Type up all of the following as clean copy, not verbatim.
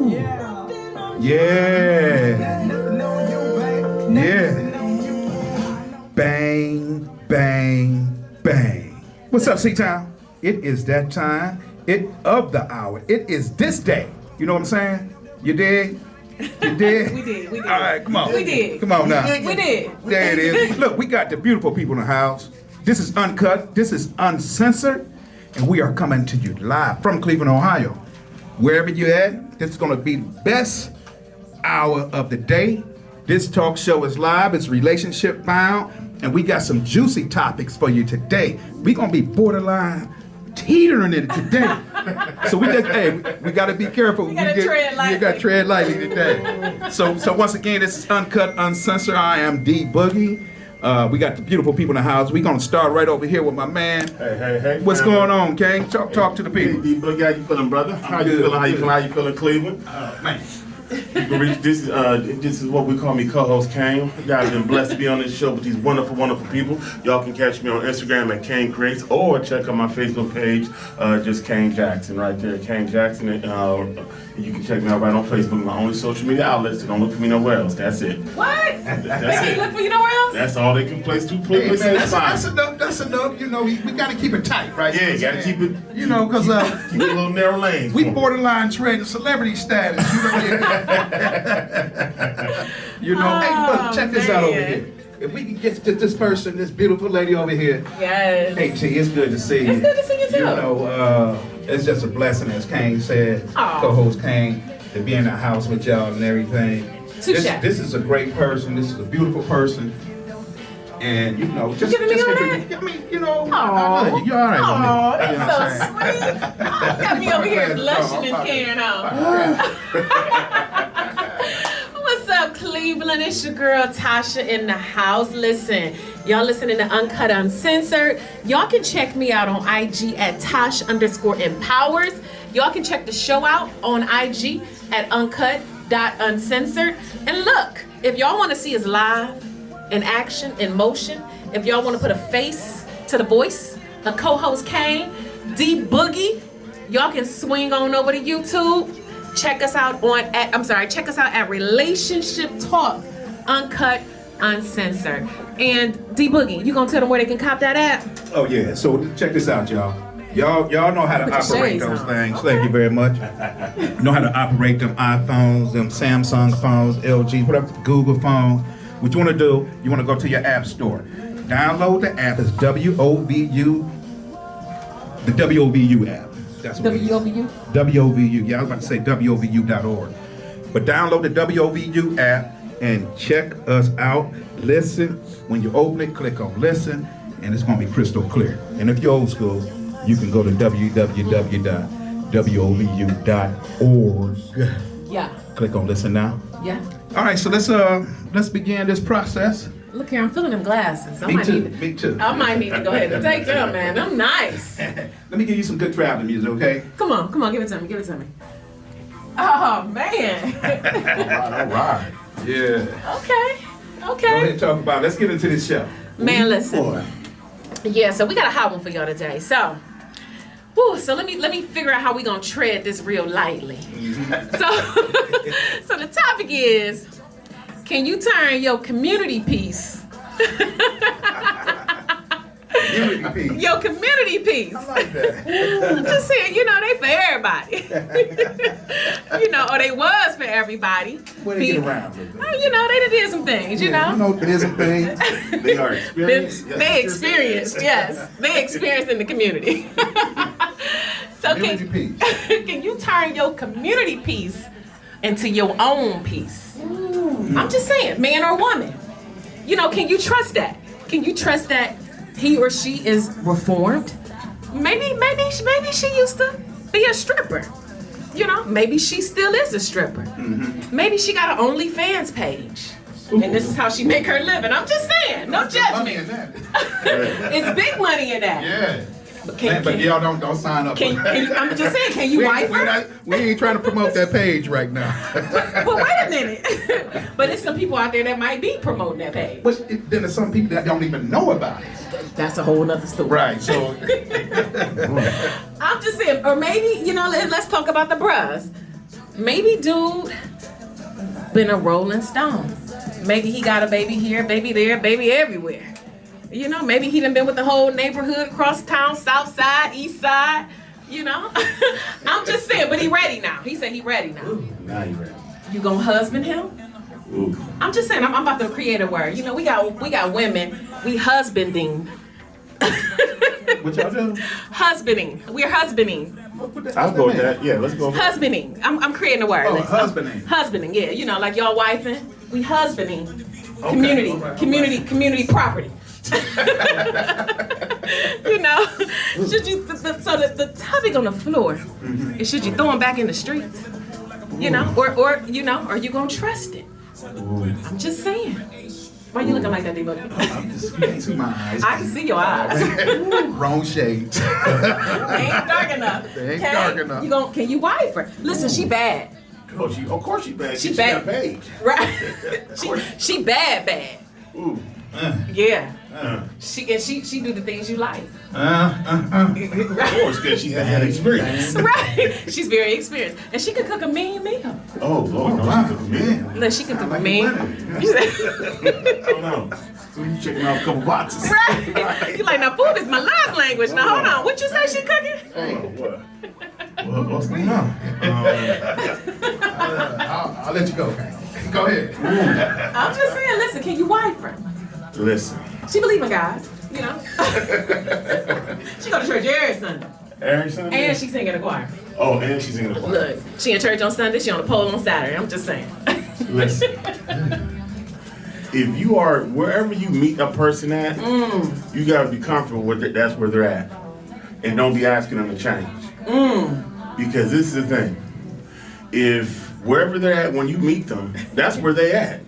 Yeah. Yeah. Bang, bang, bang. What's up, C-Town? It is that time. It of the hour. It is this day. You know what I'm saying? You dig? You did? We did. All right, come on. We did. Come on now. We did. There it is. Look, we got the beautiful people in the house. This is Uncut. This is Uncensored. And we are coming to you live from Cleveland, Ohio. Wherever you're at, this is going to be the best hour of the day. This talk show is live. It's relationship bound. And we got some juicy topics for you today. We're going to be borderline teetering it today. So we got to be careful. We got to tread lightly. We got to tread lightly today. So once again, this is Uncut Uncensored. I am D Boogie. We got the beautiful people in the house. We're going to start right over here with my man. Hey. What's going on, King? Talk to the people. Hey, D Boogie, how you feeling, brother? How you feeling? How you feeling, Cleveland? Man. You can reach this is what we call me co-host Kane. You guys have been blessed to be on this show with these wonderful people. Y'all can catch me on Instagram at Kane Creates or check out my Facebook page, just Kane Jackson right there, Kane Jackson. You can check me out right on Facebook, my only social media outlets. So don't look for me nowhere else. That's it. What? That's They can't look for you nowhere else? That's all they can place to put. Hey, man, that's enough. That's enough. You know, we got to keep it tight, right? Yeah, you got to keep it. You know, because keep it a little narrow lane. we borderline treading celebrity status. You know, hey, look, check this out over here. If we can get this person, this beautiful lady over here. Yes. Hey, T, it's good to see you. It's good to see you too. You know, it's just a blessing, as Kane said, Aw. co-host Kane, to be in the house with y'all and everything. Touche. This is a great person. This is a beautiful person. And, you know, just giving me all introduce- that? I mean, you know, Aw. I love you. You're all right with me. Oh, You know what I'm that's saying? so sweet. Got me over here blushing and carrying on. What's up, Cleveland? It's your girl Tasha in the house. Listen, y'all listening to Uncut Uncensored. Y'all can check me out on IG at Tosh_empowers. Y'all can check the show out on IG at Uncut.Uncensored. And look, if y'all want to see us live, in action, in motion, if y'all want to put a face to the voice, the co-host Kane, D Boogie, y'all can swing on over to YouTube. Check us out check us out at Relationship Talk, Uncut Uncensored. And D Boogie, you gonna tell them where they can cop that at? Oh yeah, so check this out, y'all. Y'all know how to Put your operate shades those on. things. Okay. Thank you very much. Know how to operate them iPhones, them Samsung phones, LG, whatever, Google phone. What you want to do, you want to go to your app store. Download the app. It's WOVU, the WOVU app. That's what it is. WOVU? WOVU. Yeah, I was about to say WOVU.org. But download the WOVU app and check us out. Listen. When you open it, click on listen, and it's going to be crystal clear. And if you're old school, you can go to www.wovu.org. Yeah. Click on listen now. Yeah. All right, so let's begin this process. Look here, I'm feeling them glasses. Me too. I might need to go ahead and take them, man. I'm nice. Let me give you some good traveling music, okay? Come on, give it to me, Oh, man. All right. Yeah. Okay. Go ahead and talk about it. Let's get into this show. Man, listen. Boy. Yeah, so we got a hot one for y'all today. So let me figure out how we gonna tread this real lightly. So the topic is, can you turn your community piece? Community piece. Your community piece. I like that. Just saying, they for everybody. Or they was for everybody. Where they get around with it? They did some things, You know, there's some things. They are experienced. They experienced, yes. They experienced in the community. So Community piece. can you turn your community piece into your own piece? I'm just saying, man or woman. Can you trust that? Can you trust that he or she is reformed? Maybe she used to be a stripper. Maybe she still is a stripper. Mm-hmm. Maybe she got an OnlyFans page. And this is how she make her living. I'm just saying, no Money in judgment. that. It's big money in that. Yeah. But But y'all don't sign up. can you, I'm just saying, can you wife her? We ain't trying to promote that page right now. Well, wait a minute. But there's some people out there that might be promoting that page. But then there's some people that don't even know about it. That's a whole nother story. Right, so. I'm just saying, or maybe, let's talk about the bras. maybe dude been a rolling stone. Maybe he got a baby here, baby there, baby everywhere. You know, maybe he done been with the whole neighborhood across town, south side, east side. You know, I'm just saying, but he ready now. He said he ready now. Ooh, now you ready. You gonna husband him? Ooh. I'm just saying, I'm about to create a word. You know, we got women, we husbanding. What y'all do? Husbanding. We're husbanding. I'll go with that. Yeah, let's go. Husbanding. I'm creating a word. Oh, Listen, husbanding. Husbanding, yeah. You know, like y'all wifing. We husbanding. Okay. Community. All right. Community property. You know, should you? So the topic on the floor is: should you throw them back in the streets? You know, or you know, are you gonna trust it? I'm just saying. Why you looking like that, D-Bug? I'm just, you can't see my eyes. I can see your eyes. Wrong shades. They ain't dark enough. They ain't Okay? dark enough. Can you wife her? Listen, she bad. Oh, of course she bad. She She bad. got paid. Right? she bad. Ooh. Yeah. She do the things you like. Of course, because she has that experience. Right. She's very experienced. And she could cook a mean meal. Oh, Lord, no, Wow, she took me. man. Look, she can cook a mean. Oh, no. So you checking off a couple boxes. Right. You like, now food is my love language. Now hold on. What you say she cooking? Oh, what? What's going on? I'll let you go. Go ahead. I'm just saying, listen, can you wife her? Listen. She believe in God, you know. She go to church every Sunday. Every Sunday? And she sing in the choir. Oh, and she's in the choir. Look, she in church on Sunday, she on the pole on Saturday. I'm just saying. Listen. If you are, wherever you meet a person at, you gotta be comfortable with it. That's where they're at. And don't be asking them to change. Because this is the thing. If wherever they're at when you meet them, that's where they at.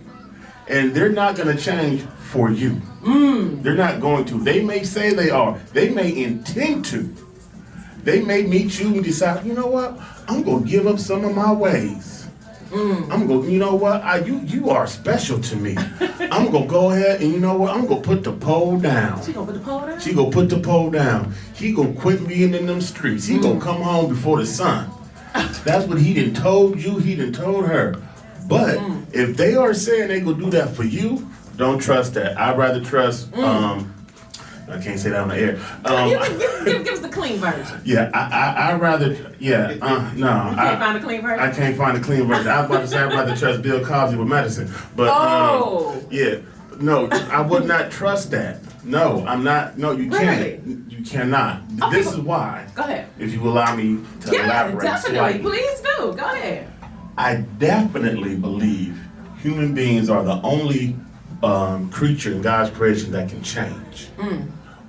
And they're not gonna change for you. They're not going to. They may say they are. They may intend to. They may meet you and decide, you know what? I'm gonna give up some of my ways. I'm gonna, you know what? You are special to me. I'm gonna go ahead and you know what? I'm gonna put the pole down. She gonna put the pole down? She gonna put the pole down. He gonna quit being in them streets. He gonna come home before the sun. That's what he done told you. He done told her. But if they are saying they gonna do that for you, don't trust that. I'd rather trust. I can't say that on the air. Give us the clean version. Yeah, I'd rather. Yeah, no. You can't find a clean version? I can't find a clean version. I was about to say I'd rather trust Bill Cosby with medicine, but yeah, no, I would not trust that. No, I'm not. No, you can't. Really? You cannot. Okay, This is why. Go ahead. If you allow me to Yeah, elaborate definitely. slightly. Please do. Go ahead. I definitely believe human beings are the only creature in God's creation that can change.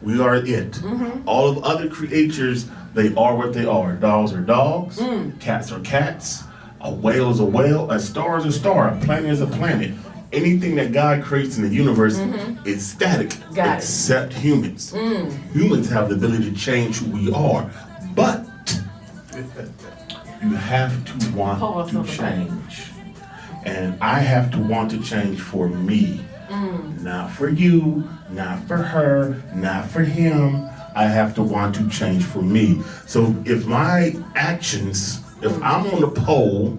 We are it. All of other creatures, they are what they are. Dogs are dogs. Cats are cats. A whale is a whale. A star is a star. A planet is a planet. Anything that God creates in the universe is static, Got it. except humans. Humans have the ability to change who we are, but you have to want Pause to on the change. And I have to want to change for me. Not for you, not for her, not for him. I have to want to change for me. So if my actions, if I'm on the pole,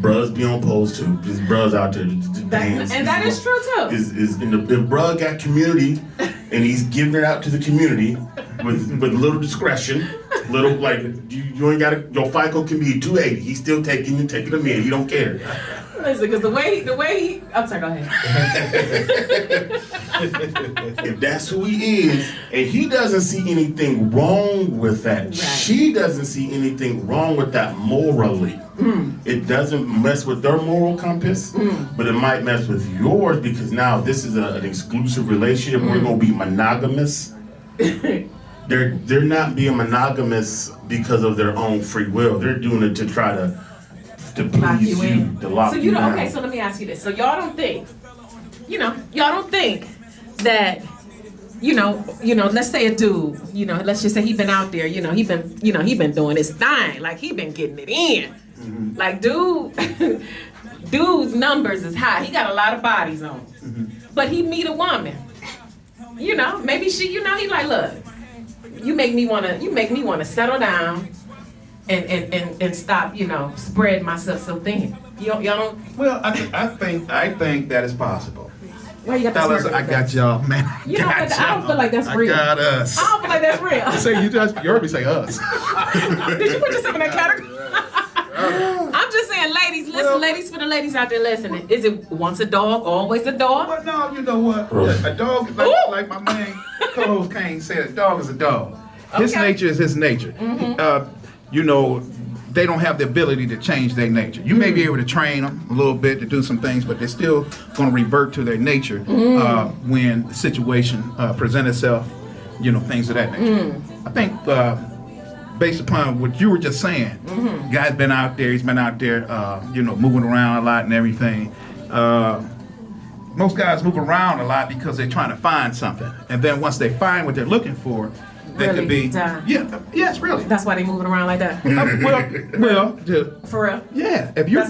bruhs be on poles too. There's bruhs out there. And that is true too. If bruh got community and he's giving it out to the community with little discretion, little like you ain't got to, your FICO can be 280. He's still taking him in. He don't care. Listen, because the way he, I'm sorry, go ahead. If that's who he is, and he doesn't see anything wrong with that, Right. she doesn't see anything wrong with that morally. It doesn't mess with their moral compass, but it might mess with yours because now this is an exclusive relationship. We're gonna be monogamous. They're not being monogamous because of their own free will. They're doing it to try to Lock please you you, in. to lock So you down. okay, so let me ask you this. So y'all don't think, y'all don't think that, let's say a dude, let's just say he been out there, he been doing his thing, like he been getting it in. Like dude's numbers is high. He got a lot of bodies on. But he meet a woman. Maybe she, he like, look, you make me wanna settle down. and stop, spreading myself so thin. Y'all don't. Well, I think that is possible. Why you got the Fellas, smirk I like got that? y'all, man. I don't feel like that's real. I got us. I don't feel like that's real. Say you heard me say us. Did you put yourself in that category? I'm just saying, ladies, listen, ladies, for the ladies out there listening. Is it once a dog, always a dog? Well, no, you know what? A dog, like my man co-host Kane said, a dog is a dog. His Okay. nature is his nature. They don't have the ability to change their nature. You may be able to train them a little bit to do some things, but they're still going to revert to their nature when the situation presents itself, things of that nature. I think based upon what you were just saying, guy's been out there, he's been out there, moving around a lot and everything. Most guys move around a lot because they're trying to find something. And then once they find what they're looking for, they could be, yes, really. That's why they moving around like that. For real? Yeah. If you,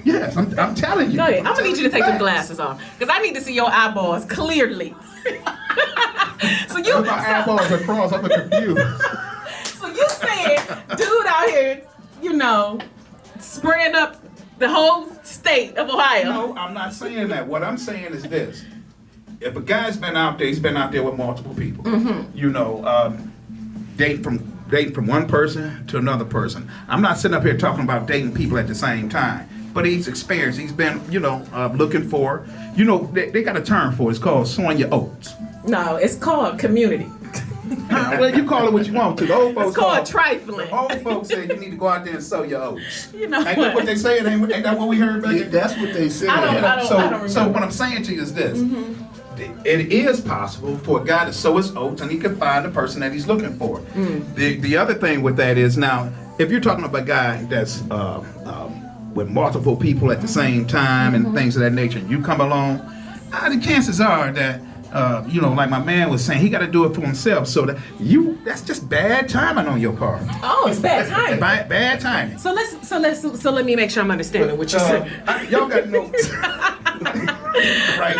yes, I'm telling you. Go ahead. I'm gonna need you to take them glasses off because I need to see your eyeballs clearly. My eyeballs are crossed. I'm confused. So you said, dude out here, spraying up the whole state of Ohio. No, I'm not saying that. What I'm saying is this: if a guy's been out there, he's been out there with multiple people. Dating from one person to another person. I'm not sitting up here talking about dating people at the same time, but he's experienced. He's been, looking for, they got a term for it. It's called sowing your oats. No, it's called community. Well, you call it what you want to. The old folks It's called trifling. The old folks say you need to go out there and sow your oats. You know Ain't that what they say? Ain't that what we heard back then? That's what they said. I don't remember. So what I'm saying to you is this. It is possible for a guy to sow his oats and he can find the person that he's looking for. The other thing with that is now, if you're talking about a guy that's with multiple people at the same time and things of that nature, and you come along, the chances are that like my man was saying, he got to do it for himself. So that's just bad timing on your part. Oh, it's bad timing. Bad timing. So let me make sure I'm understanding what you're saying. Y'all got no. Right.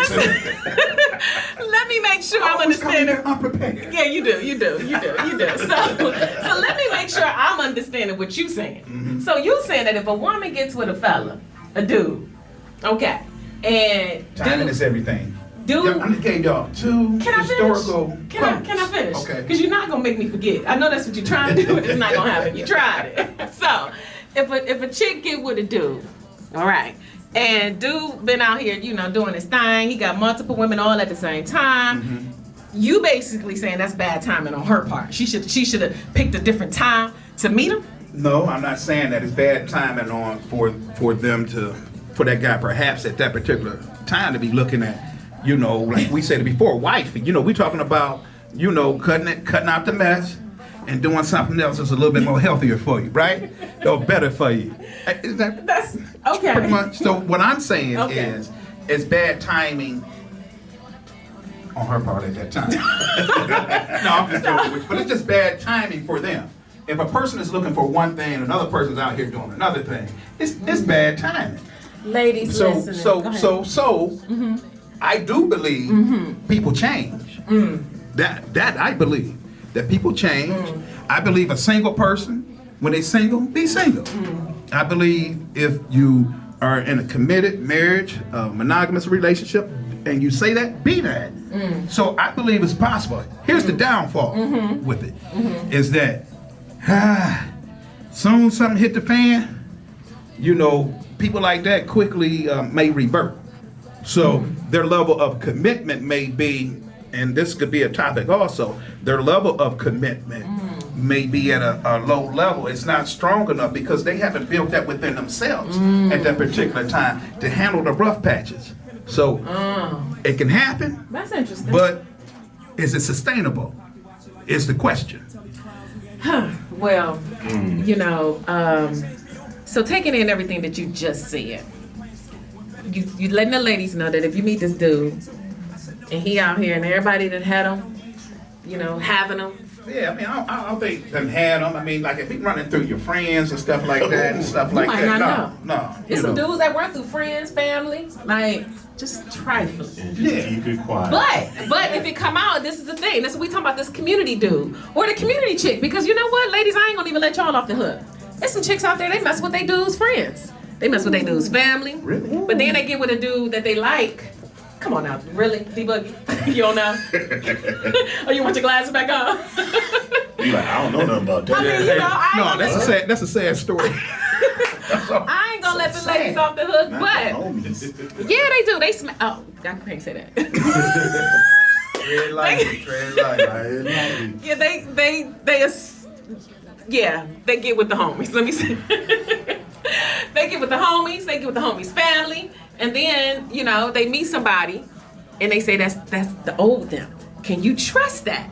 Let me make sure I'm understanding. Unprepared. Yeah, you do. So let me make sure I'm understanding what you're saying. So you saying that if a woman gets with a dude, okay, and Timing is everything. Dude, I gave y'all two historical. Can I finish? Okay. Because you're not gonna make me forget. I know that's what you're trying to do, but it's not gonna happen. You tried it. So if a chick get with a dude, all right, and dude been out here, doing his thing. He got multiple women all at the same time. You basically saying that's bad timing on her part. She should have picked a different time to meet him. No, I'm not saying that it's bad timing on for that guy perhaps at that particular time to be looking at, like we said before, wifey. We talking about, cutting out the mess and doing something else that's a little bit more healthier for you, right? Or better for you. That's okay. Pretty much. So what I'm saying Okay. is, it's bad timing on her part at that time. No, I'm just joking with you. But it's just bad timing for them. If a person is looking for one thing and another person's out here doing another thing, it's bad timing. Ladies, listening. Go ahead. I do believe people change. That I believe that people change. I believe a single person, when they single, be single. I believe if you are in a committed marriage, monogamous relationship, and you say that, be that. So I believe it's possible. Here's the downfall with it, is that soon something hit the fan, people like that quickly may revert. So their level of commitment may be, and this could be a topic also, their level of commitment may be at a low level. It's not strong enough because they haven't built that within themselves at that particular time to handle the rough patches. So it can happen. That's interesting. But is it sustainable? Is the question. Well, so taking in everything that you just said, you letting the ladies know that if you meet this dude and he out here and everybody that had him, having him. Yeah, I mean, I don't think them had them. I mean, like if he running through your friends and stuff like that and stuff like might that. not No. There's some dudes that run through friends, family, like just trifling. And just keep it quiet. But if it come out, this is the thing. That's what we talking about, this community dude or the community chick. Because you know what, ladies, I ain't gonna even let y'all off the hook. There's some chicks out there, they mess with their dude's friends. They mess with their dude's family. Really? But then they get with a dude that they like. Come on now, really? D-Boogie? You don't know? Oh, you want your glasses back on? You like, I don't know nothing about that. I mean, you know, I ain't gonna That's a sad story. I ain't gonna let the ladies off the hook, but yeah, they do. They oh, I can't say that. Tread lightly, tread lightly. Yeah, they get with the homies. Let me say. They get with the homies. They get with the homies' family, and then you know they meet somebody, and they say that's the old them. Can you trust that?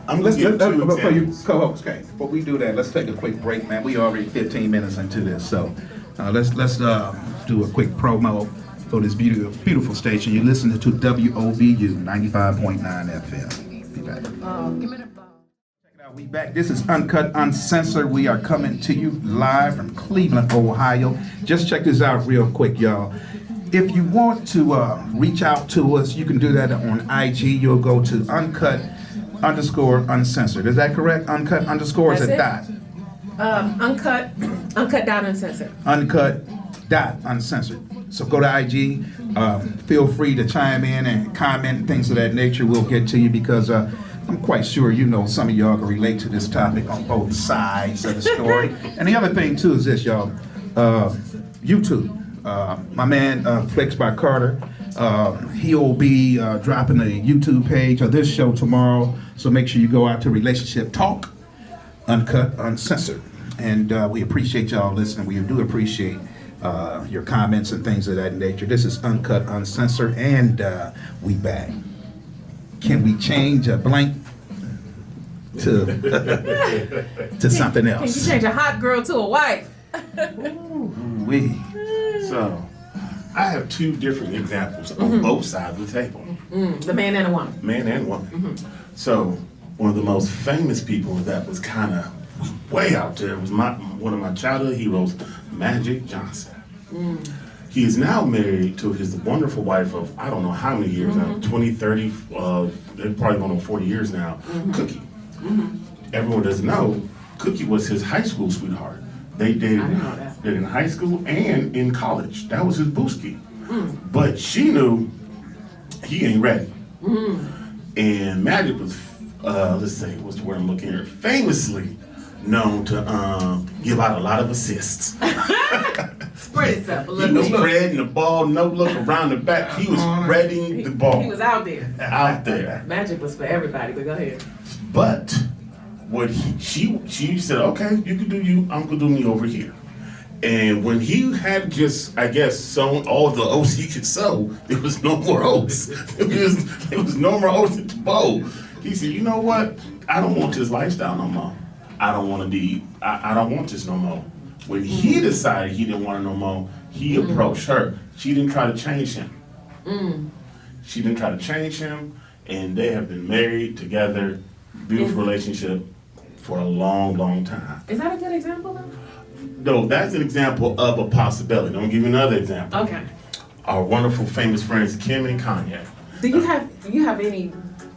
Before you co-host, okay, before we do that, let's take a quick break, man. We already 15 minutes into this, so let's do a quick promo for this beautiful station. You're listening to WOVU 95.9 FM. Be back. Give me the phone. Check it out, we back. This is Uncut Uncensored. We are coming to you live from Cleveland, Ohio. Just check this out real quick, y'all. If you want to reach out to us, you can do that on IG. You'll go to Uncut_Uncensored. Is that correct? Uncut underscore is a dot. Uncut dot uncensored. Uncut dot uncensored. So go to IG. Feel free to chime in and comment and things of that nature. We'll get to you because I'm quite sure you know some of y'all can relate to this topic on both sides of the story. And the other thing too is this, y'all. YouTube. My man Flex by Carter. He'll be dropping a YouTube page of this show tomorrow, so make sure you go out to Relationship Talk, Uncut Uncensored, and we appreciate y'all listening. We do appreciate your comments and things of that nature. This is Uncut Uncensored, and we back. Can we change a blank to to something else? Can you change a hot girl to a wife? We. So, I have two different examples on both sides of the table. The man and a woman. Man and woman. So, one of the most famous people that was kind of way out there was one of my childhood heroes, Magic Johnson. He is now married to his wonderful wife of I don't know how many years now, 20, 30, they're probably going on 40 years now, Cookie. Everyone doesn't know, Cookie was his high school sweetheart. They dated in high school and in college. That was his booski. But she knew he ain't ready. And Magic was, let's say, what's the word I'm looking at? Famously known to give out a lot of assists. Spread itself a He little was bit. spreading the ball, no look around the back. He was spreading the ball. He was out there. Out there. Magic was for everybody, but go ahead. But what she said, okay, you can do you, I'm gonna do me over here. And when he had just, I guess, sown all the oats he could sow, there was no more oats. There was no more oats at the bowl. He said, you know what? I don't want this lifestyle no more. I don't want to be, I don't want this no more. When he decided he didn't want it no more, he approached her. She didn't try to change him. She didn't try to change him, and they have been married together, beautiful relationship for a long, long time. Is that a good example though? No, that's an example of a possibility. I'm gonna give you another example. Okay. Our wonderful famous friends Kim and Kanye. Do you have any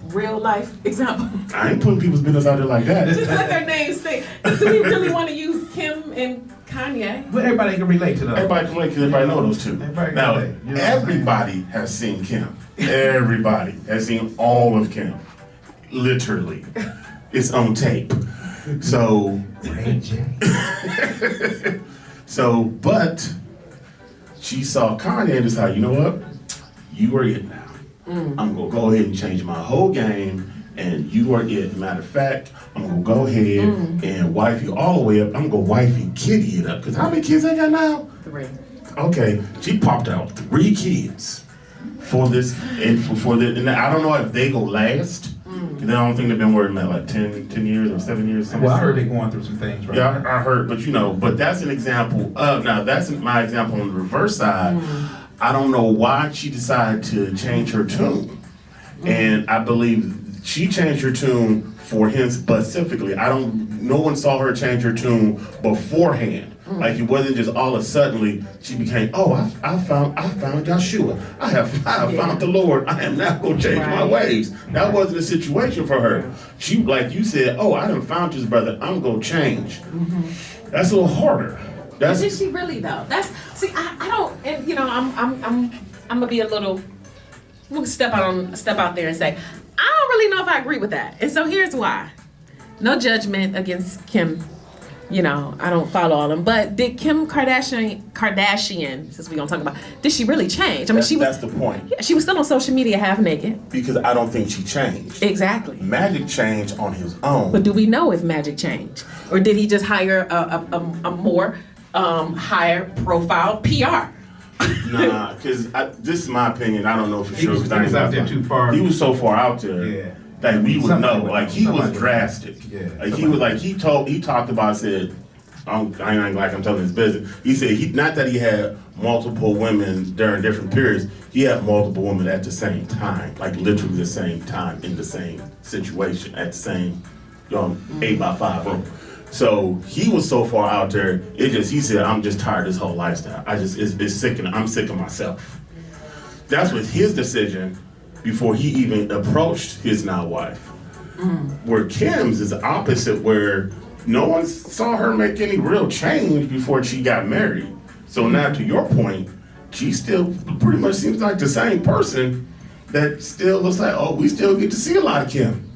real life example? I ain't putting people's business out there like that. Just let their names stay. Do we really want to use Kim and Kanye? But everybody can relate to those. Everybody can relate because everybody know those two. Everybody can Now, relate, you know everybody has seen Kim. Everybody has seen all of Kim. Literally. It's on tape. So, but she saw Kanye and decided, you know what? You are it now. I'm gonna go ahead and change my whole game, and you are it. Matter of fact, I'm gonna go ahead and wife you all the way up. I'm gonna wife and kitty it up. Cause how many kids I got now? 3. Okay, she popped out 3 kids for this, and for this, and I don't know if they go last. And I don't think they've been working like 10 years or 7 years. Well, I heard they're going through some things right Yeah, now. I heard, but that's an example of, now that's my example on the reverse side. I don't know why she decided to change her tune. And I believe she changed her tune for him specifically. No one saw her change her tune beforehand. Like it wasn't just all of a suddenly she became, I found Yeshua. I have found the Lord. I am now gonna change my ways. That wasn't a situation for her. She, like you said, I done found this brother. I'm gonna change. That's a little harder. Did she really though? I don't, and you know, I'm gonna be a little. We'll step out there and say, I don't really know if I agree with that. And so here's why. No judgment against Kim. You know, I don't follow all them. But did Kim Kardashian, since we're gonna talk about, did she really change? I mean, that's the point. Yeah, she was still on social media half naked. Because I don't think she changed. Exactly. Magic changed on his own. But do we know if Magic changed? Or did he just hire a more higher profile PR? Nah, because this is my opinion. I don't know for sure. He was out there too far. He was so far out there. Yeah. That we would know. Like he was would drastic. Yeah. Like he was like he talked about said. I ain't like I'm telling his business. He said not that he had multiple women during different periods. He had multiple women at the same time, like literally the same time in the same situation at the same 8x5 room. So he was so far out there. He said I'm just tired of this whole lifestyle. It's sickening. I'm sick of myself. That was his decision before he even approached his now wife. Where Kim's is the opposite, where no one saw her make any real change before she got married. So now to your point, she still pretty much seems like the same person that still looks like, oh, we still get to see a lot of Kim.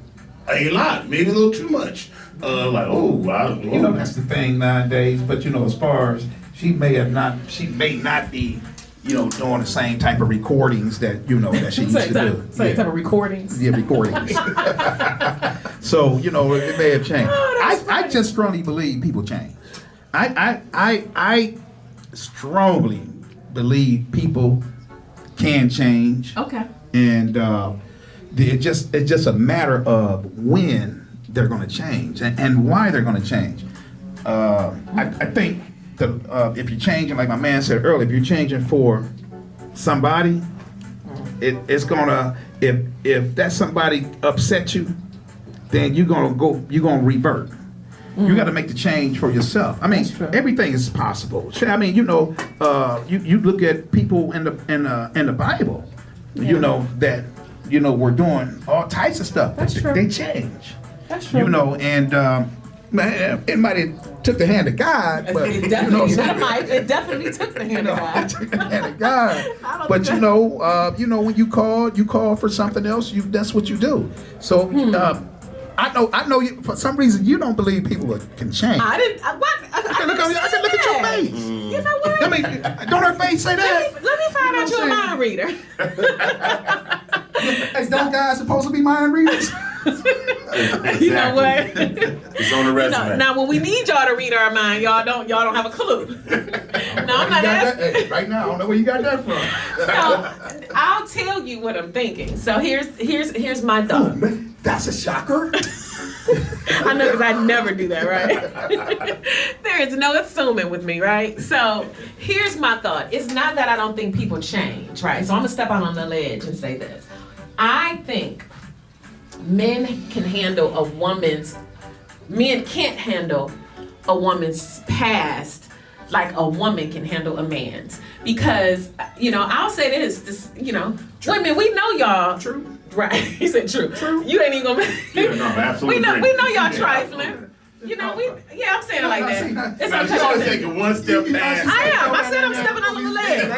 A lot, maybe a little too much. You know, that's the thing nowadays, but you know, as far as she may not be, you know, doing the same type of recordings that, you know, that she used to do. Same type of recordings. Yeah, recordings. So, you know, it may have changed. I just strongly believe people change. I strongly believe people can change. Okay. And it's just a matter of when they're going to change and why they're going to change. I think if you're changing, like my man said earlier, if you're changing for somebody, it's gonna if that somebody upset you, then you're gonna revert. You got to make the change for yourself. I mean, everything is possible. I mean, you know, you look at people in the Bible, you know, that you know were doing all types of stuff. That's true. They change. That's true. You know, and man, it might have took the hand of God, but it definitely took the hand of God. took the hand of God. But you know, when you call for something else. That's what you do. So. I know. You, for some reason, you don't believe people can change. I didn't. What? I can look at your face. You know what? I mean, don't her face say that? Let me find out you're a mind reader. Hey, don't guys supposed to be mind readers? Exactly. You know what? It's on the resume. Now, when we need y'all to read our mind, y'all don't have a clue. No, I'm not asking. Hey, right now, I don't know where you got that from. So I'll tell you what I'm thinking. So here's my thought. Oh, man, that's a shocker. I know, because I never do that, right? There is no assuming with me, right? So here's my thought. It's not that I don't think people change, right? So I'm gonna step out on the ledge and say this. I think men can't handle a woman's past like a woman can handle a man's. Because, you know, I'll say this, you know, true. Women, we know y'all. True. Right. He said true. True. You ain't even gonna Yeah, no, absolutely. we know y'all trifling. You know, I'm saying it like that. It's Now, okay. y'all taking one step past. I am. I said I'm stepping on the leg.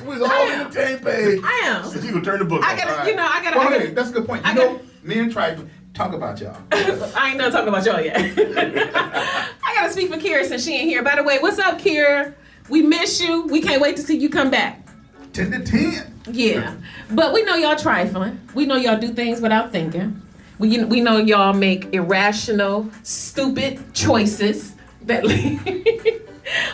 We was all in the same page. I am. So you can turn the book. I gotta, you know, I gotta. Well, I hey, gotta that's a good point. I You know, men try to talk about y'all. I ain't done talking about y'all yet. I gotta speak for Kira since she ain't here. By the way, what's up, Kira? We miss you. We can't wait to see you come back. 10 to 10. Yeah, but we know y'all trifling. We know y'all do things without thinking. We know y'all make irrational, stupid choices that lead.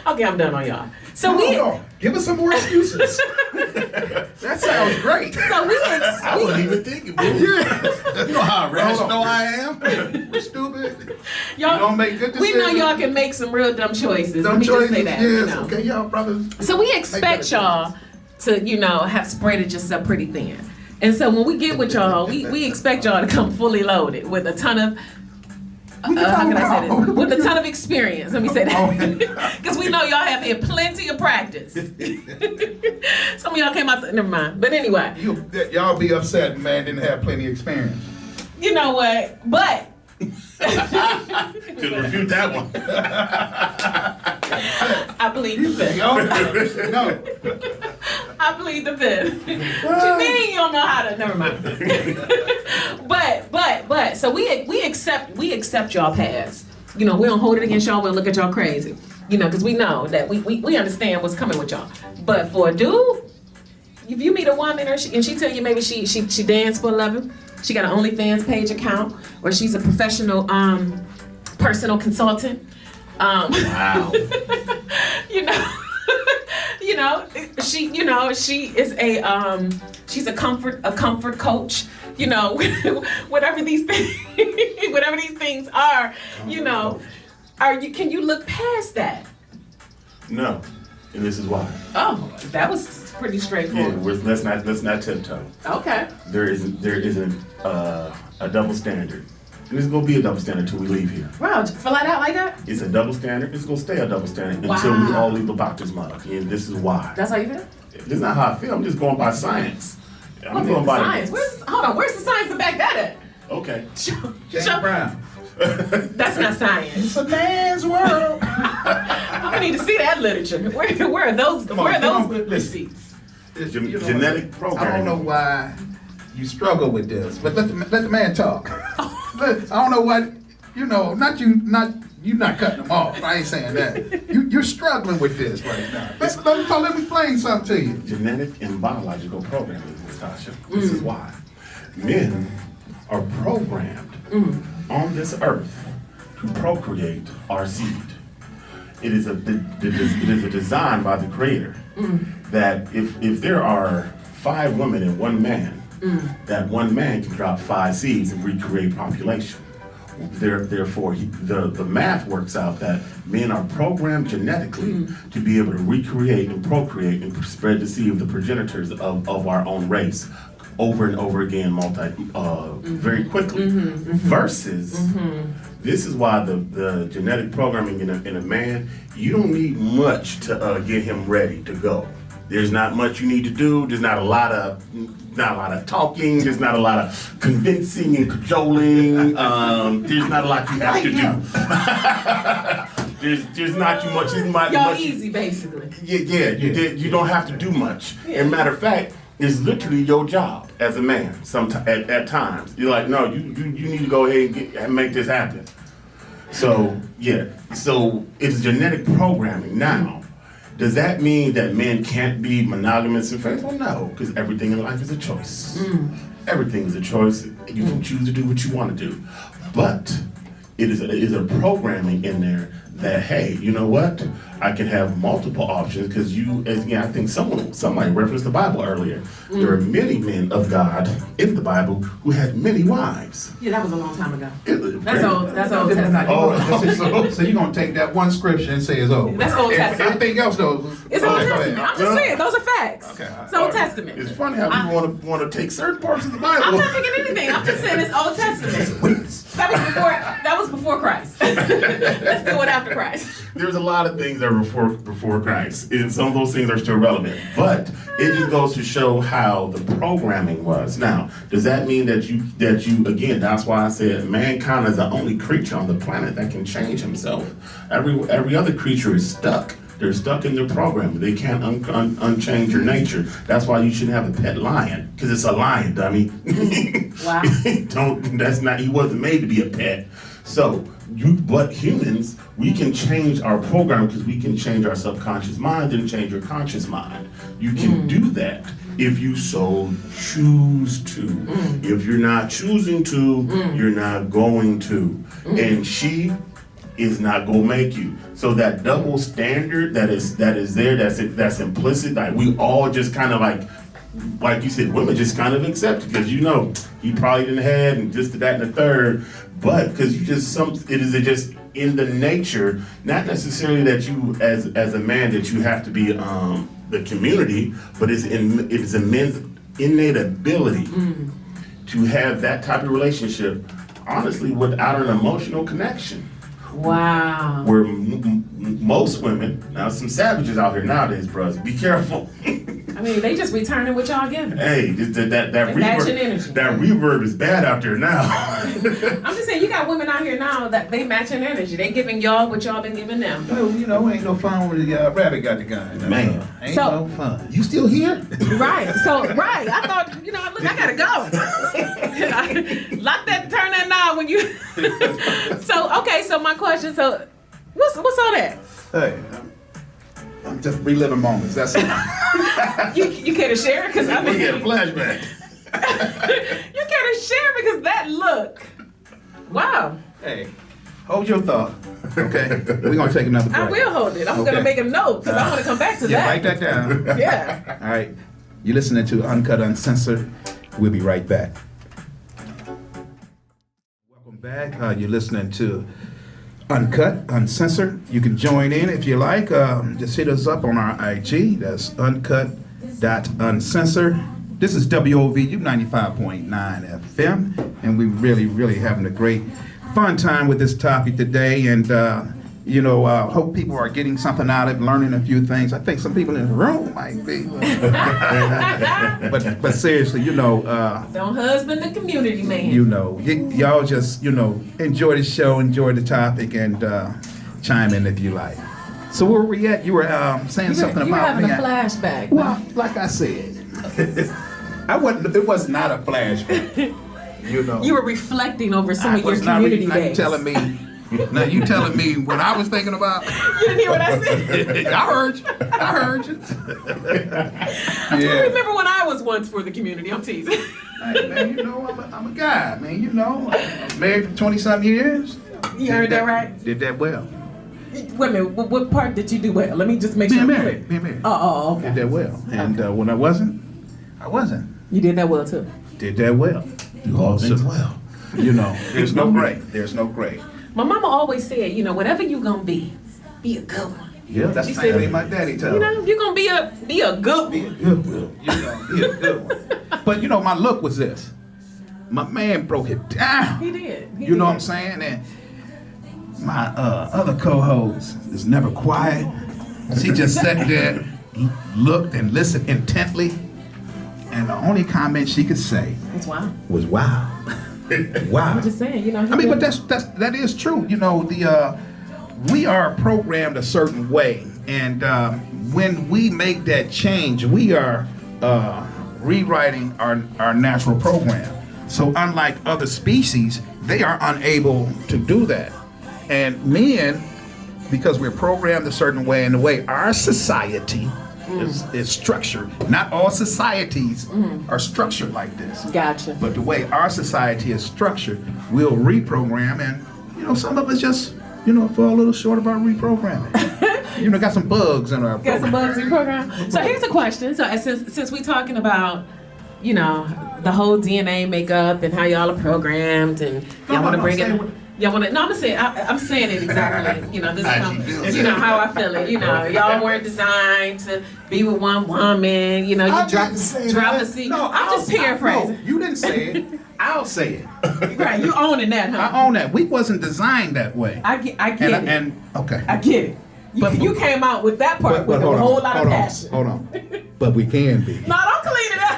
Okay, I'm done on y'all. So No, give us some more excuses. That sounds great. So I wasn't even thinking, bro. Yeah. You know how rational I am? We're stupid. y'all You don't make good we know decisions. y'all can make some real dumb choices. Dumb Let me choices, just say that. yes. You know. Okay, y'all brothers. So we expect y'all to, you know, have spreaded yourself pretty thin. And so when we get with y'all, we expect y'all to come fully loaded with a ton of how can I say this? With a ton of experience. Let me say that. Because we know y'all have had plenty of practice. Some of y'all came out, never mind. But anyway. Y'all be upset, man didn't have plenty of experience. You know what? But Couldn't refute that one. I plead the fifth. No. I plead the fifth. What you mean you don't know how to? Never mind. but so we accept y'all past. You know, we don't hold it against y'all. We'll look at y'all crazy. You know, because we know that we understand what's coming with y'all. But for a dude, if you meet a woman and she tell you maybe she danced for a living, she got an OnlyFans page account, or she's a professional personal consultant. Wow. She is she's a comfort coach. You know, whatever these things are, you know, can you look past that? No, and this is why. Oh, that was pretty straightforward. Yeah, let's not tiptoe. Okay. There isn't a double standard. There's gonna be a double standard until we leave here. Wow, flat out like that? It's a double standard. It's gonna stay a double standard Wow. until we all leave the doctor's mug. And this is why. That's how you feel? This is not how I feel. I'm just going by science. I'm Okay, going by science. Where's the science to back that at? Okay. James Brown. That's not science. It's a man's world. I need to see that literature. Where are those? Come on, where are come those on, receipts? Genetic programming. I don't know why you struggle with this, but let the man talk. I don't know what, you know, you not cutting them off. I ain't saying that. You're struggling with this right now. Let me explain something to you. Genetic and biological programming, Ms. Tasha. This is why. Men are programmed on this earth to procreate our seed. It is a design by the Creator that if there are 5 women and 1 man, that 1 man can drop 5 seeds and recreate population. Therefore, the math works out that men are programmed genetically to be able to recreate and procreate and spread the seed of the progenitors of our own race over and over again, very quickly. Versus, this is why the genetic programming in a man, you don't need much to get him ready to go. There's not much you need to do. There's not a lot of talking. There's not a lot of convincing and cajoling. There's not a lot you have to do. There's not too much. Y'all easy, basically. Yeah. You don't have to do much. And matter of fact, it's literally your job as a man. At times, you're like, no, you need to go ahead and make this happen. So yeah. So it's genetic programming now. Does that mean that men can't be monogamous and faithful? No, because everything in life is a choice. Everything is a choice. You can choose to do what you want to do. But it is a programming in there that, hey, you know what? I can have multiple options because I think somebody referenced the Bible earlier. There are many men of God in the Bible who had many wives. Yeah, that was a long time ago. That's old Testament. So you're going to take that one scripture and say it's over. That's Old Testament. Everything else, though. It's Old Testament. I'm just saying, those are facts. Okay. It's Old Testament. It's funny how people want to take certain parts of the Bible. I'm not taking anything. I'm just saying it's Old Testament. That was before Christ. Let's do it after Christ. There's a lot of things that were before Christ, and some of those things are still relevant. But it just goes to show how the programming was. Now, does that mean that you again? That's why I said mankind is the only creature on the planet that can change himself. Every other creature is stuck. They're stuck in their programming. They can't unchange your nature. That's why you shouldn't have a pet lion, because it's a lion, dummy. Wow. He wasn't made to be a pet. So, but humans, we can change our program because we can change our subconscious mind and change your conscious mind. You can do that if you so choose to. If you're not choosing to, you're not going to. And she is not gonna make you. So that double standard that is there, that's implicit, like we all just kind of like you said, women just kind of accept it because he probably didn't have and just that and the third, but because it is just in the nature, not necessarily that you as a man that you have to be the community, but it's a men's innate ability to have that type of relationship, honestly, without an emotional connection. Wow. Where most women, now some savages out here nowadays, bros, be careful. I mean, they just returning what y'all giving. Hey, that matching energy. reverb, that reverb is bad out there now. I'm just saying, you got women out here now that they matching energy. They giving y'all what y'all been giving them. Well, you know, ain't no fun when the rabbit got the gun. Man. Ain't So- no fun. You still here? Right. So, right. I thought, you know, look, I gotta go. Lock that, turn that knob when you. So, okay. So my question. So, what's all that? Hey, I'm just reliving moments. That's all. You care to share? Because I We mean, get a flashback. you care to share because that look. Wow. Hey, hold your thought. Okay, we're gonna take another break. I will hold it. I'm Okay. gonna make a note because I want to come back to Yeah, that. write that down. Yeah. All right, you're listening to Uncut Uncensored. We'll be right back. Welcome back. You're listening to Uncut Uncensored. You can join in if you like. Just hit us up on our IG. That's uncut.uncensored. This is WOVU 95.9 FM, and we're really having a great fun time with this topic today. And hope people are getting something out of it, learning a few things. I think some people in the room might be, but seriously, Don't husband the community man. y'all just enjoy the show, enjoy the topic, and chime in if you like. So where were we at? You were saying something you were about having me. a flashback. Well, like I said, it was not a flashback. You were reflecting over some of your was not community now days. Now you telling me what I was thinking about? You didn't hear what I said? I heard you. I remember when I was once for the community. I'm teasing. Hey, man, I'm a guy, man. I'm married for 20-something years. You heard that right? Did that well. Wait a minute. What part did you do well? Let me just make sure I'm clear. Being married. Oh, okay. Did that well. And when I wasn't. You did that well too. Did that well. Do all things well. There's no gray. There's no gray. My mama always said, whatever you gonna be a good one. Yeah, that's She the same said- thing my daddy told me. You're gonna be a good Be a one. good one. Be a good one. But my look was this. My man broke it down. He did. You know what I'm saying? And my other co-host is never quiet. She just sat there, looked and listened intently, and the only comment she could say It's wild. was "Wow, wow." I'm just saying, But that is true. We are programmed a certain way, and when we make that change, we are rewriting our natural program. So unlike other species, they are unable to do that. And men, because we're programmed a certain way, and the way our society is structured, not all societies are structured like this. Gotcha. But the way our society is structured, we'll reprogram, and some of us just fall a little short of our reprogramming. Got some bugs in our Got some program. bugs in your program. So here's a question. So since we're talking about, the whole DNA makeup and how y'all are programmed, and y'all want to bring it. Y'all want to? No, I'm gonna say. I'm saying it exactly. This is how I feel it. Y'all weren't designed to be with one woman. You drop a seat. No, I'm just paraphrasing. No, you didn't say it. I'll say it. Right, you owning that, huh? I own that. We wasn't designed that way. I get it. And okay. I get it. You came out with that part with a whole lot of passion. Hold on. But we can be. No, don't clean it up.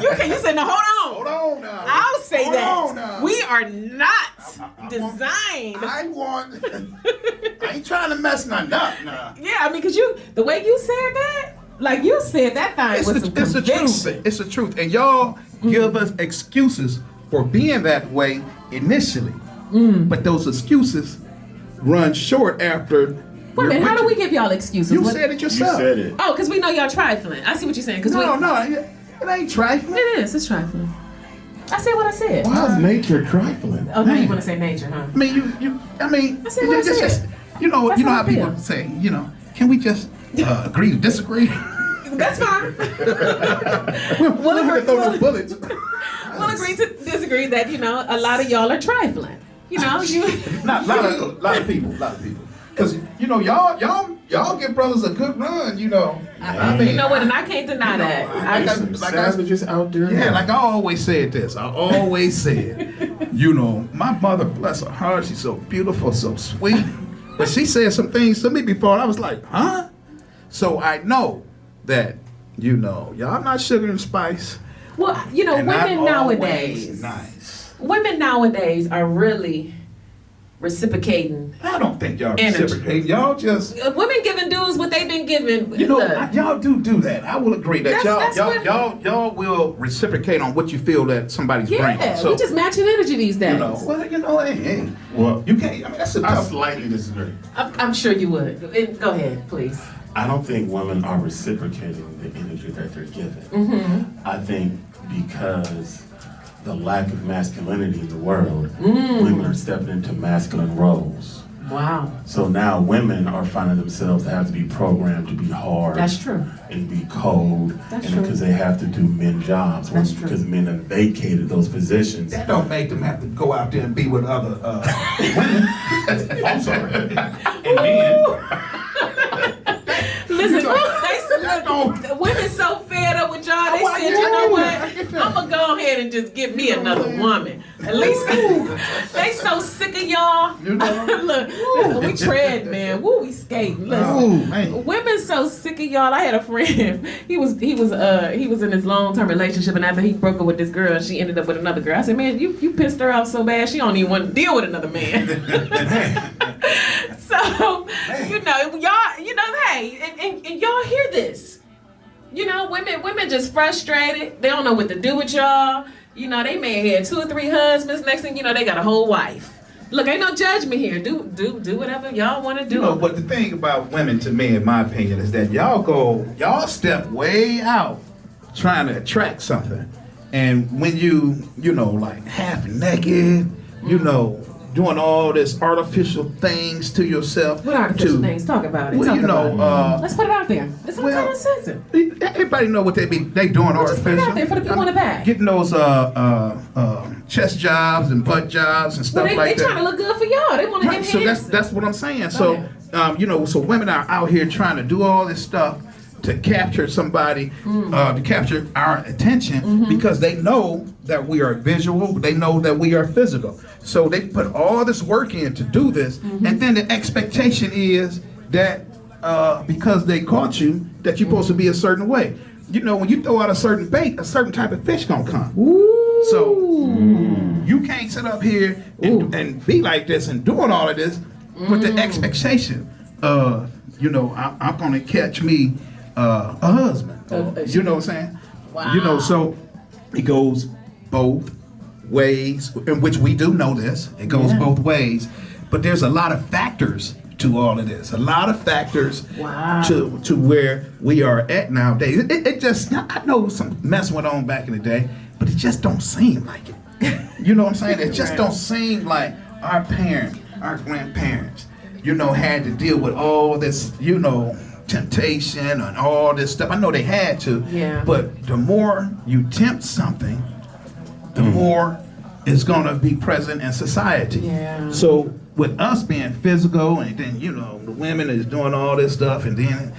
You said no. Hold on. Hold on now. I'll say Hold on that now. we are not designed. I ain't trying to mess nothing up now. Yeah, because the way you said that, like you said that thing with some It's the conviction. truth. It's the truth. And y'all give us excuses for being that way initially. But those excuses run short after. Wait a minute, how do we give y'all excuses? You said it yourself. You said it. Oh, because we know y'all trifling. I see what you're saying. No, it ain't trifling. It is. It's trifling. I said what I said. How's nature trifling? Oh, now you want to say nature, huh? I mean, I said what I said. That's how how I people feel. say, can we just agree to disagree? That's fine. We'll agree- throw those bullets. We'll agree to disagree that, a lot of y'all are trifling. Not a lot of people. Because y'all give brothers a good run. You know what? And I can't deny that. There's some savages out there. Yeah, now. like I always said this. My mother, bless her heart, she's so beautiful, so sweet. But she said some things to me before, and I was like, huh? So I know that, You know, y'all not sugar and spice. Well, you know, And not women always nowadays, nice. women nowadays are really reciprocating. I don't think y'all Energy. reciprocate. Y'all just, Women giving dudes what they've been given. you know, Look, y'all do that. I will agree that That's what- y'all will reciprocate on what you feel that somebody's bringing. yeah, So, we just matching energy these days. you know, well, you know, hey, Well, you can't. I mean, that's a I tough. slightly disagree. I'm sure you would. Go ahead, please. I don't think women are reciprocating the energy that they're given. I think because the lack of masculinity in the world, women are stepping into masculine roles. Wow, So now women are finding themselves to have to be programmed to be hard. that's true. And be cold. That's and true. because they have to do men jobs. That's true. Because men have vacated those positions. That don't make them have to go out there and be with other women. I'm sorry. And men. Listen, don't- the women so fed up with y'all. They Why said, you you know do what? that? I'm gonna go ahead and just get me another woman. At least they so sick of y'all. You know? Look, we tread, man. Woo, we skating. Listen, Ooh, man. women so sick of y'all. I had a friend. He was in his long-term relationship, and after he broke up with this girl, she ended up with another girl. I said, man, you pissed her off so bad, she don't even want to deal with another man. So, you know, y'all, you know, hey, and y'all hear this. You know, women just frustrated. They don't know what to do with y'all. You know, they may have had 2 or 3 husbands. Next thing you know, they got a whole wife. Look, ain't no judgment here. Do whatever y'all want to do. You know, but the thing about women, to me, in my opinion, is that y'all step way out trying to attract something. And when you know, like half naked, you know, doing all this artificial things to yourself. What artificial to, things? Talk about it. Well, Talk you know, about it. Let's put it out there. It's well, Uncut Uncensored. everybody know what they doing Just put it artificial. out there for the people in the back. Getting those chest jobs and butt jobs and stuff Well, like they that. trying to look good for y'all. They want to Right, enhance. so that's what I'm saying. Go So ahead. you know, so women are out here trying to do all this stuff to capture somebody, to capture our attention because they know that we are visual, they know that we are physical. So they put all this work in to do this, and then the expectation is that because they caught you, that you're supposed to be a certain way. You know, when you throw out a certain bait, a certain type of fish gonna come. Ooh. So you can't sit up here and be like this and doing all of this with the expectation of, you know, I'm gonna catch me a husband. You know what I'm saying? Wow. You know, so it goes both ways, in which we do know this. It goes both ways, but there's a lot of factors to all of this. A lot of factors Wow. to where we are at nowadays. It just, I know some mess went on back in the day, but it just don't seem like it. You know what I'm saying? It just don't seem like our parents, our grandparents, you know, had to deal with all this, you know, temptation and all this stuff. I know they had to, Yeah. but the more you tempt something, the more it's gonna be present in society. Yeah. So with us being physical, and then, you know, the women is doing all this stuff, and then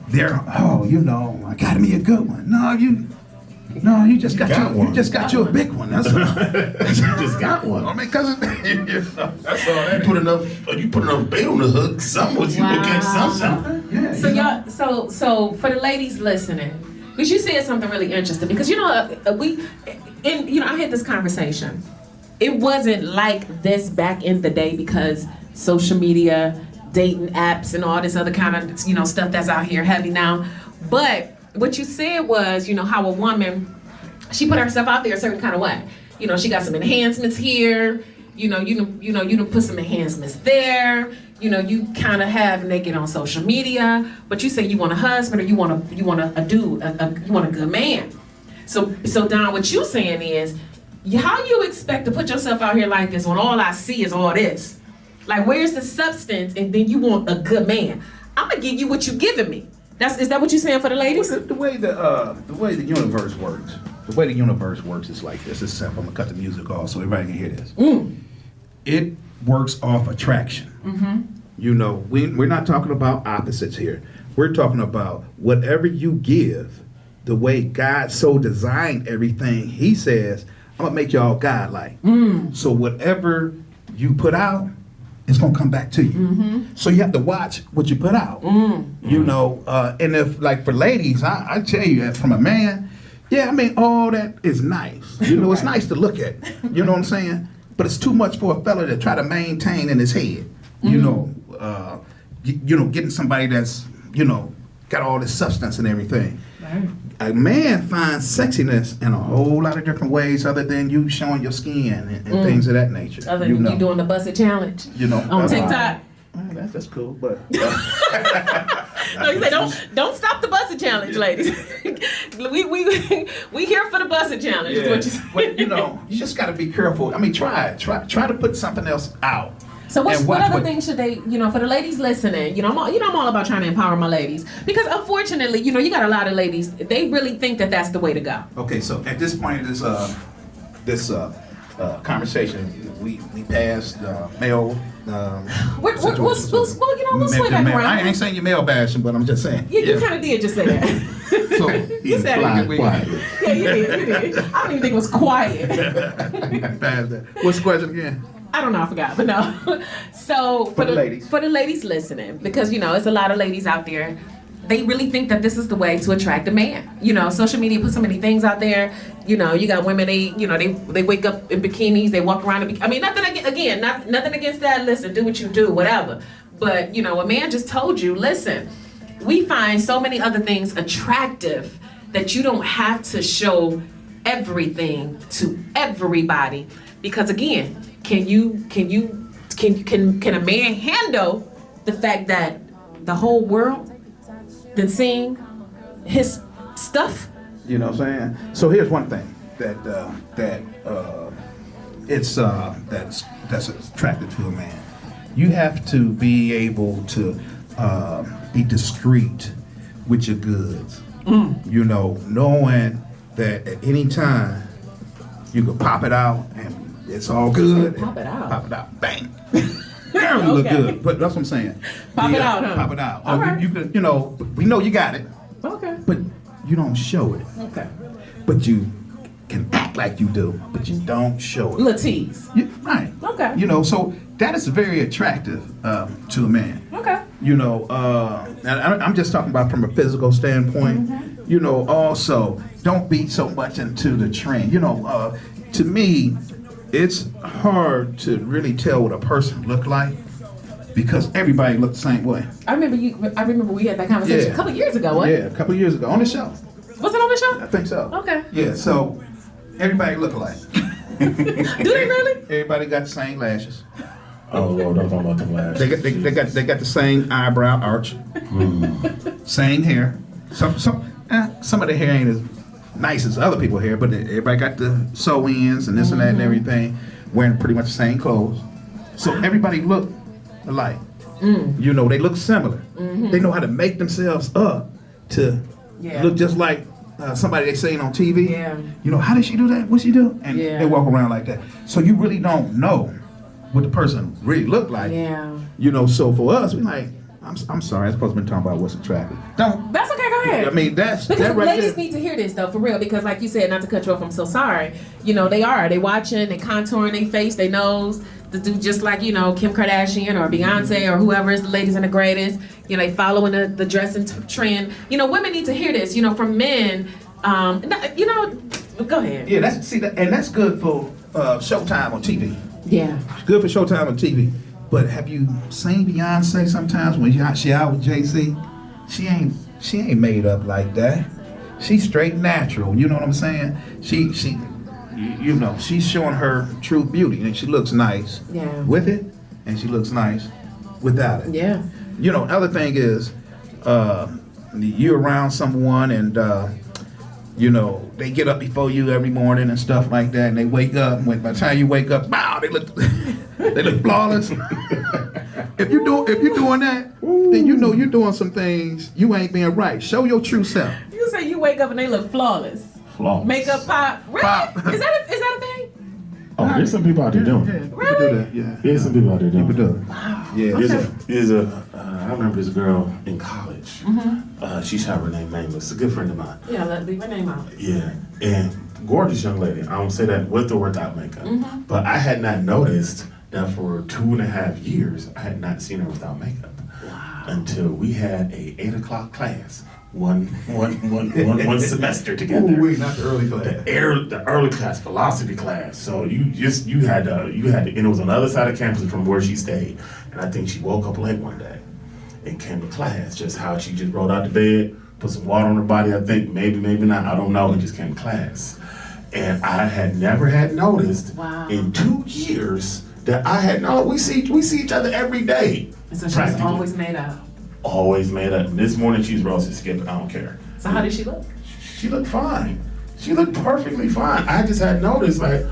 they're, oh, you know, I got me a good one. No, you just got you a big one. That's all. You just got one. I mean, cause that's all that is. You put enough bait on the hook. Someone you will catch something. Yeah, So you know. y'all, so for the ladies listening, because you said something really interesting. Because you know, I had this conversation. It wasn't like this back in the day because social media, dating apps, and all this other kind of, you know, stuff that's out here heavy now. But what you said was, you know, how a woman, she put herself out there a certain kind of way. You know, she got some enhancements here. You done put some enhancements there. You know, you kind of have naked on social media, but you say you want a husband or you want a dude, you want a good man. So Don, what you saying is, how you expect to put yourself out here like this when all I see is all this? Like, where's the substance? And then you want a good man. I'm gonna give you what you giving me. Is that what you're saying for the ladies? The way the universe works. The way the universe works is like this. It's simple. I'm gonna cut the music off so everybody can hear this. It works off attraction. You know, we're not talking about opposites here. We're talking about whatever you give, the way God so designed everything. He says, I'm gonna make y'all godlike. So whatever you put out, it's gonna come back to you. So you have to watch what you put out. You know, and if like for ladies, I tell you that from a man, yeah, I mean all that is nice. You know, it's nice to look at. You know what I'm saying? But it's too much for a fella to try to maintain in his head. You know, getting somebody that's got all this substance and everything. Right. A man finds sexiness in a whole lot of different ways other than you showing your skin and things of that nature. Other than you doing the busted challenge. You know, on TikTok. That's cool, but No, you say don't stop the busted challenge, ladies. we here for the busted challenge. Is what you say. But you just got to be careful. I mean, try to put something else out. So what other things should they, for the ladies listening, I'm all about trying to empower my ladies because unfortunately, you got a lot of ladies, they really think that that's the way to go. Okay, so at this point of this conversation, we passed male. We'll swing back around. I ain't saying you male bashing, but I'm just saying. You kind of did just say that. So you said it. Yeah, you did. I don't even think it was quiet. Past that. What's the question again? I don't know, I forgot, but no. So for the ladies listening, because it's a lot of ladies out there, they really think that this is the way to attract a man. Social media puts so many things out there. You got women, they wake up in bikinis, they walk around in nothing against that. Listen, do what you do, whatever. But a man just told you, listen, we find so many other things attractive that you don't have to show everything to everybody. Because again, can a man handle the fact that the whole world been seeing his stuff? You know what I'm saying? So here's one thing that's attractive to a man. You have to be able to be discreet with your goods. Knowing that at any time you can pop it out and it's all good. Pop it out. Pop it out. Bang. Girl, you look good. But that's what I'm saying. Pop it out, huh? Pop it out. All right. You can, we know you got it. Okay. But you don't show it. Okay. But you can act like you do, but you don't show it. Little tease. Right. Okay. So that is very attractive to a man. Okay. And I'm just talking about from a physical standpoint. Also, don't be so much into the trend. To me, it's hard to really tell what a person look like because everybody look the same way. I remember we had that conversation a couple years ago, what? Yeah, a couple years ago on the show. Was it on the show? I think so. Okay. Yeah, so everybody look alike. Do they really? Everybody got the same lashes. Oh Lord, don't talk about them lashes. They got the same eyebrow arch. Same hair. Some of the hair ain't as nice as other people's hair, but everybody got the sew-ins and this and that and everything, wearing pretty much the same clothes. So everybody look alike. They look similar. They know how to make themselves up to look just like somebody they seen on TV. Yeah. How did she do that? What she do? And they walk around like that. So you really don't know what the person really looked like. Yeah. So for us, we like, I'm sorry, I'm supposed to be talking about what's attractive. Don't. That's okay, go ahead. I mean, because that right ladies there. need to hear this though, for real, because like you said, not to cut you off, I'm so sorry. They watching, they contouring their face, their nose, to do just like, Kim Kardashian or Beyonce or whoever is the latest and the greatest. They following the dressing trend. Women need to hear this, from men. Go ahead. Yeah, that's good for Showtime on TV. Yeah. It's good for Showtime on TV. But have you seen Beyonce sometimes when she out with Jay-Z? She ain't made up like that. She's straight natural. You know what I'm saying? She's showing her true beauty, and she looks nice with it, and she looks nice without it. Yeah. Other thing is, you're around someone and they get up before you every morning and stuff like that, and they wake up. And by the time you wake up, wow, they look flawless. If you're doing that, then you're doing some things you ain't being right. Show your true self. You say you wake up and they look flawless. Makeup pop. Really? Pop. Is that a thing? Oh, there's some people out there doing it. Really? There's some people out there doing it. Wow. Yeah. I remember this girl in college. She shot her name nameless. A good friend of mine. Yeah, let's leave her name out. Yeah, and gorgeous young lady. I don't say that with or without makeup. But I had not noticed that for 2.5 years, I had not seen her without makeup. Until we had a 8 o'clock class, one semester together. Ooh, wait, not the early class. The early class, philosophy class. So you had to, and it was on the other side of campus from where she stayed. And I think she woke up late one day and came to class. Just how she just rolled out the bed, put some water on her body. I think maybe not. I don't know. And just came to class. And I had never had noticed in 2 years that I had we see each other every day. And so she was always made up. Always made up. And this morning she's roasted skip. I don't care. So how did she look? She looked fine. She looked perfectly fine. I just had noticed, like,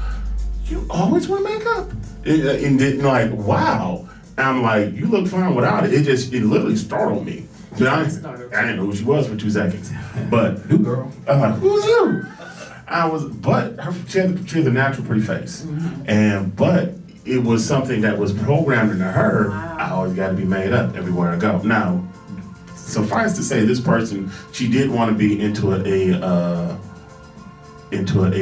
you always wear makeup? And then, like, wow. And I'm like, you look fine without it. It literally startled me. I didn't know who she was for 2 seconds. But, New girl. I'm like, who's you? She has a natural pretty face. But it was something that was programmed into her. Wow. I always got to be made up everywhere I go. Now, suffice to say, this person, she did want to be into a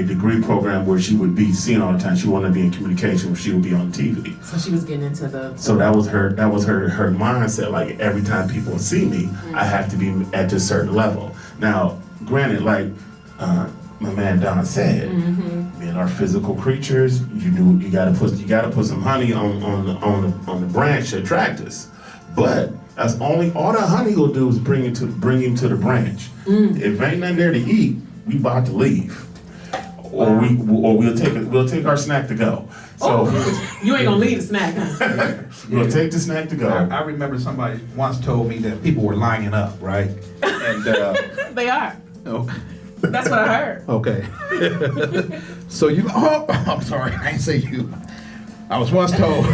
degree program where she would be seen all the time. She wanted to be in communication where she would be on TV. So she was getting into the. So that was her mindset. Like, every time people see me, I have to be at this certain level. Now, granted, like my man Don said, men are physical creatures. You gotta put some honey on the branch to attract us. But that's all the honey will do is bring him to the branch. If ain't nothing there to eat, we about to leave. Or we'll take our snack to go. So you ain't gonna leave the snack, huh? We'll take the snack to go. I remember somebody once told me that people were lining up, right? And They are. oh, That's what I heard. okay. So I'm sorry, I ain't say you. I was once told.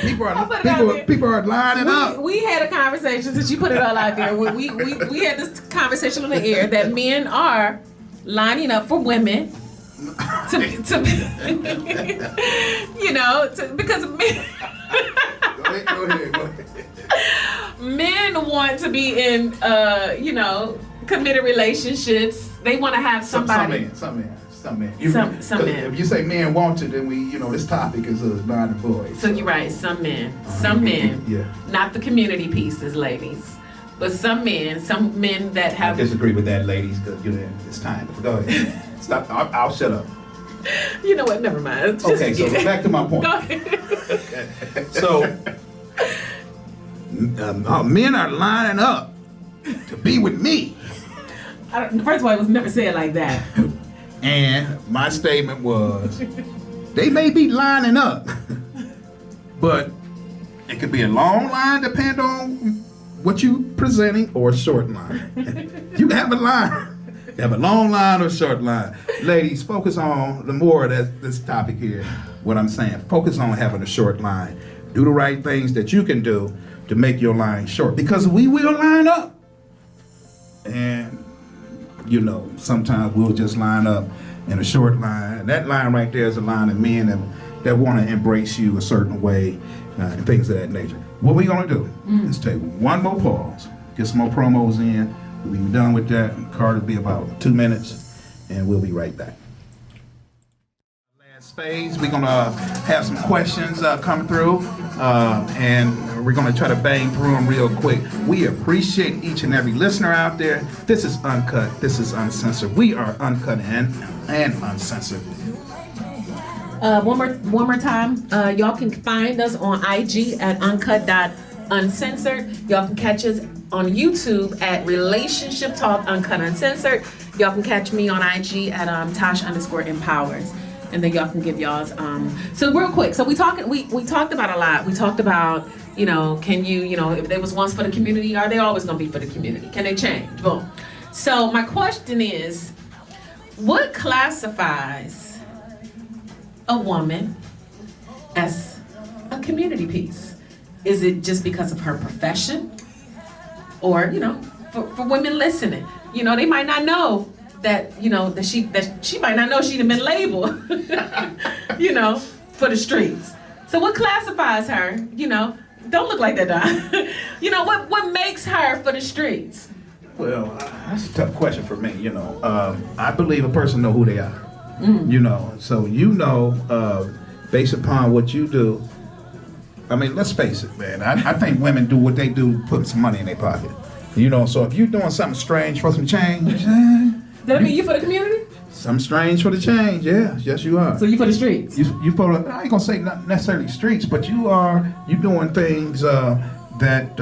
People are lining up. We had a conversation since you put it all out there. We had this conversation on the air that men are lining up for women to because men. Go ahead. Men want to be in committed relationships. They want to have somebody. Some men. Some men. If you say men want to, then this topic is non-employed. So you're right. Some men. Some men. Yeah. Not the community pieces, ladies, but some men that have. I disagree with that, ladies, because it's time. Go ahead. Stop. I'll shut up. You know what? Never mind. Okay, so back to my point. Go ahead. So, men are lining up to be with me. First of all, it was never said like that. And my statement was, they may be lining up, but it could be a long line, depending on what you presenting, or a short line. You can have a line. You have a long line or a short line. Ladies, focus on the more of this topic here. What I'm saying, focus on having a short line. Do the right things that you can do to make your line short, because we will line up. And sometimes we'll just line up in a short line. That line right there is a line of men that want to embrace you a certain way, and things of that nature. What we gonna do? Let's take one more pause, get some more promos in. We'll be done with that. Carter'll be about 2 minutes, and we'll be right back. Last phase, we're gonna have some questions come through, and we're gonna try to bang through them real quick. We appreciate each and every listener out there. This is Uncut. This is Uncensored. We are Uncut and Uncensored. One more time. Y'all can find us on IG at uncut.uncensored. Y'all can catch us on YouTube at Relationship Talk Uncut Uncensored. Y'all can catch me on IG at Tosh_empowers. And then y'all can give y'all's so real quick. So we talked about a lot. We talked about, can you, if there was once for the community, are they always gonna be for the community? Can they change? Boom. So my question is, what classifies a woman as a community piece? Is it just because of her profession? Or, for women listening, they might not know that she might not know she'd have been labeled, for the streets. So what classifies her? Don't look like that, Don. What makes her for the streets? Well, that's a tough question for me. I believe a person know who they are. So based upon what you do, I mean, let's face it, man. I think women do what they do, put some money in their pocket. You know, so if you're doing something strange for some change, Does that mean you for the community? something strange for the change, yeah. Yes, you are. So you for the streets? You for the, I ain't gonna say not necessarily streets, but you doing things that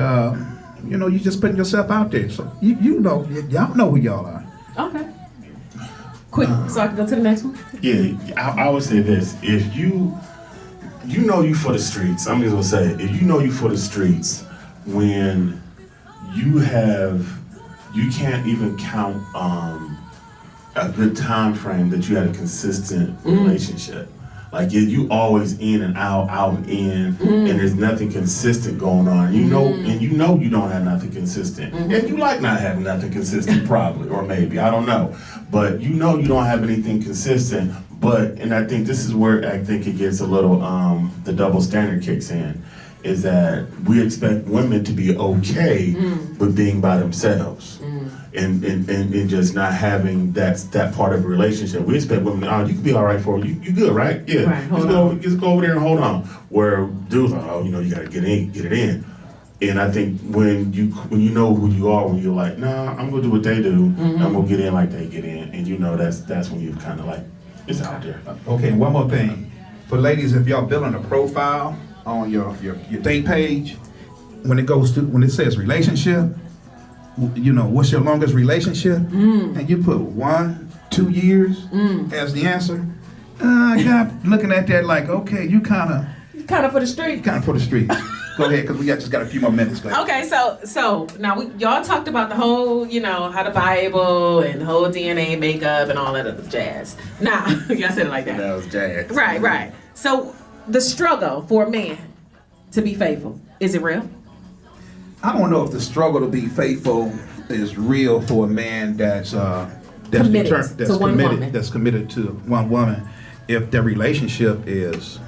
you know, you just putting yourself out there. So you know, y'all know who y'all are. Okay. Quick, so I can go to the next one? Yeah, I would say this. If you know you for the streets, I'm just gonna say, if you know you for the streets, when you can't even count a good time frame that you had a consistent relationship. Like you always in and out and in, and there's nothing consistent going on. You know, and you know you don't have nothing consistent, and you like not having nothing consistent, probably, or maybe, I don't know. But you know you don't have anything consistent. And I think this is where I think it gets a little the double standard kicks in, is that we expect women to be okay with being by themselves. And just not having that part of a relationship. We expect women, oh, you can be all right for you good, right? Yeah. Right, just go over there and hold on. Where dudes are, oh, you know, you gotta get it in. And I think when you know who you are, when you're like, nah, I'm gonna do what they do, I'm gonna get in like they get in, and you know that's when you kind of like, it's out there. Okay, one more thing. For ladies, if y'all building a profile on your date page, when it says relationship, you know, what's your longest relationship? And you put 1, 2 years as the answer. Yeah, looking at that like, okay, you kind of for the streets. Kind of for the streets. Go ahead, because we just got a few more minutes. Go ahead. Okay, so now y'all talked about the whole, you know, how the Bible and the whole DNA makeup and all that other jazz. Now, y'all said it like that. That was jazz. Right. So the struggle for a man to be faithful, is it real? I don't know if the struggle to be faithful is real for a man that's Committed to one woman. That's committed to one woman. If their relationship is,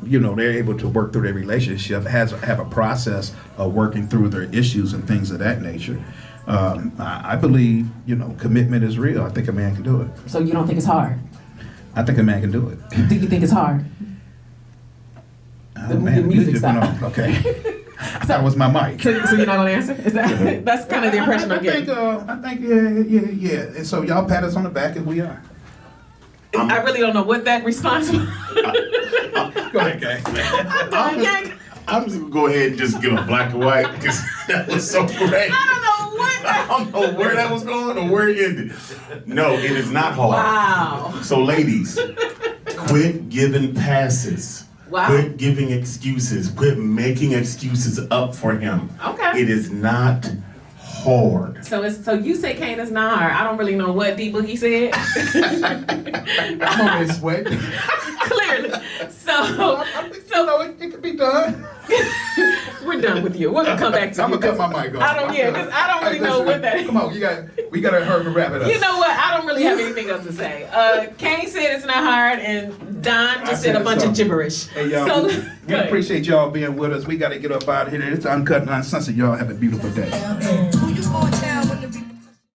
you know, they're able to work through their relationship, have a process of working through their issues and things of that nature. I believe, you know, commitment is real. I think a man can do it. So you don't think it's hard? I think a man can do it. Do you think it's hard? The music stopped. Okay. That was my mic. So you're not gonna answer? Is that that's kind of the impression I'm getting? I think yeah. And so y'all pat us on the back, and we are. I really don't know what that response was. Go ahead, gang. I'm just gonna go ahead and just give a black and white because that was so great. I don't know where that was going or where it ended. No, it is not hard. Wow. So ladies, quit giving passes. Wow. Quit giving excuses. Quit making excuses up for him. Okay. It is not hard. So you say Kane is not hard. I don't really know what D Boogie said. I'm on this way. Clearly. It could be done. We're done with you. We're gonna come back to I'm you. gonna cut my mic off. Because I don't really know what that is. Come on, we gotta hurry and wrap it up. You know what? I don't really have anything else to say. Kane said it's not hard, and Don just said a bunch of gibberish. Hey y'all, we appreciate y'all being with us. We gotta get up out of here. It's Uncut Uncensored. Y'all have a beautiful day.